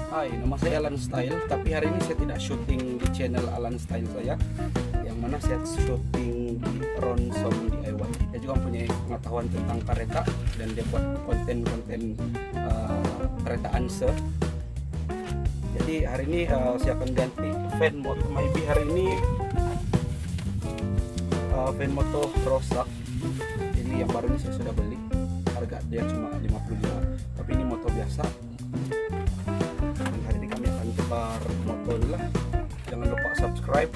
Hai, nama saya Alan Style, tapi hari ini saya tidak syuting di channel Alan Style saya, yang mana saya syuting di Ronsom DIY. Dia juga mempunyai pengetahuan tentang kereta dan dia buat konten-konten keretaan Jadi hari ini saya akan ganti fan motor Myvi. Hari ini fan motor rusak. Ini yang baru ini saya sudah beli, harga dia cuma 50 juta, tapi ini motor biasa. Tukar motor lah. Jangan lupa subscribe,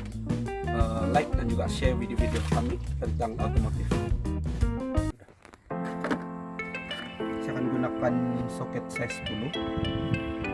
like dan juga share video-video kami tentang otomotif. Saya akan gunakan soket size 10.